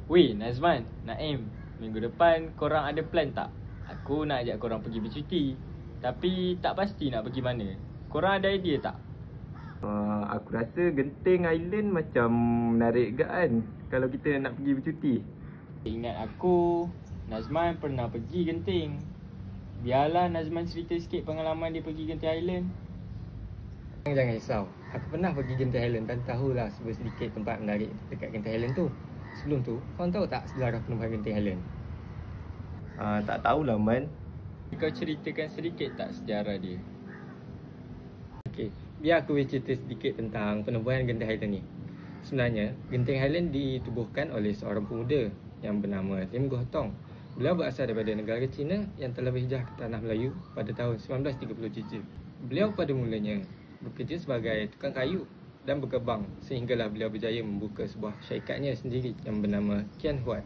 Weh, Nazman, Naim, minggu depan korang ada plan tak? Aku nak ajak korang pergi bercuti, tapi tak pasti nak pergi mana. Korang ada idea tak? Aku rasa Genting Island macam menarik gak kan kalau kita nak pergi bercuti. Ingat aku, Nazman pernah pergi Genting. Biarlah Nazman cerita sikit pengalaman dia pergi Genting Island. Jangan risau, aku pernah pergi Genting Island dan tahulah sedikit tempat menarik dekat Genting Island tu. Sebelum tu, korang tahu tak sejarah penubuhan Genting Island? Tak tahulah Man. Kau ceritakan sedikit tak sejarah dia? Okey, biar aku cerita sedikit tentang penubuhan Genting Island ni. Sebenarnya, Genting Island ditubuhkan oleh seorang pemuda yang bernama Lim Goh Tong. Beliau berasal daripada negara China yang telah berhijrah ke tanah Melayu pada tahun 1937. Beliau pada mulanya bekerja sebagai tukang kayu dan berkebang sehinggalah beliau berjaya membuka sebuah syarikatnya sendiri yang bernama Kian Huat.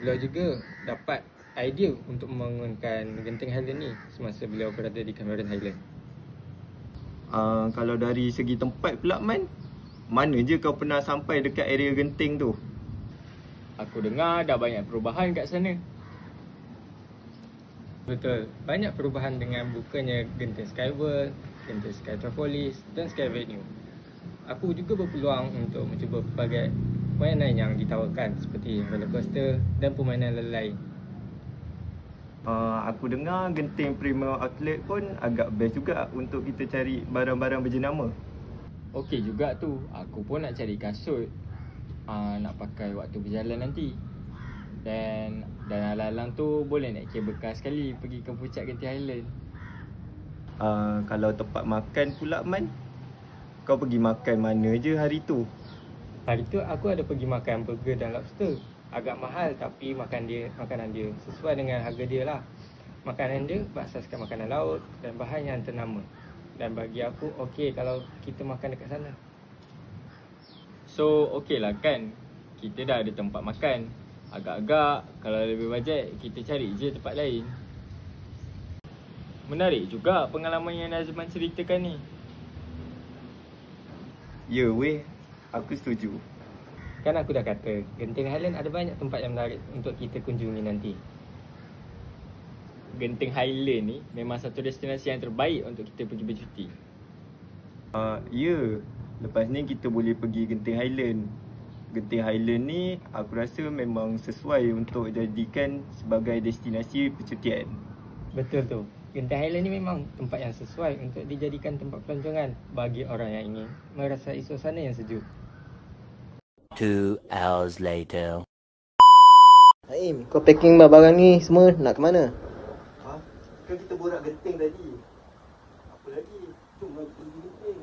Beliau juga dapat idea untuk membangunkan Genting Highland ni semasa beliau berada di Cameron Highland. Kalau dari segi tempat pula Man, mana je kau pernah sampai dekat area Genting tu? Aku dengar dah banyak perubahan kat sana. Betul, banyak perubahan dengan bukanya Genting Skyworld, Genting Skytropolis dan Sky Avenue. Aku juga berpeluang untuk mencuba pelbagai permainan yang ditawarkan seperti roller coaster dan permainan lain. Aku dengar Genting Premier Outlet pun agak best juga untuk kita cari barang-barang berjenama. Okey juga tu, aku pun nak cari kasut nak pakai waktu berjalan nanti. Dan alang-alang tu boleh naik kabel car sekali pergi ke puncak Genting Highland. Kalau tempat makan pula Man, kau pergi makan mana je hari tu? Hari tu aku ada pergi makan burger dan lobster. Agak mahal tapi makanan dia sesuai dengan harga dia lah. Makanan dia berasaskan makanan laut dan bahan yang ternama. Dan bagi aku okey kalau kita makan dekat sana. So okey lah kan, kita dah ada tempat makan. Agak-agak kalau lebih bajet kita cari je tempat lain. Menarik juga pengalaman yang Nazman ceritakan ni. Ya weh, aku setuju. Kan aku dah kata, Genting Highland ada banyak tempat yang menarik untuk kita kunjungi nanti. Genting Highland ni memang satu destinasi yang terbaik untuk kita pergi bercuti. Ya, lepas ni kita boleh pergi Genting Highland. Genting Highland ni aku rasa memang sesuai untuk jadikan sebagai destinasi percutian. Betul tu. Genting Highland ni memang tempat yang sesuai untuk dijadikan tempat pelancongan bagi orang yang ingin merasai suasana yang sejuk. 2 hours later. Naim, kau packing barang ni semua nak ke mana? Kan kita borak Genting tadi. Apa lagi? Jom lagi pergi Genting.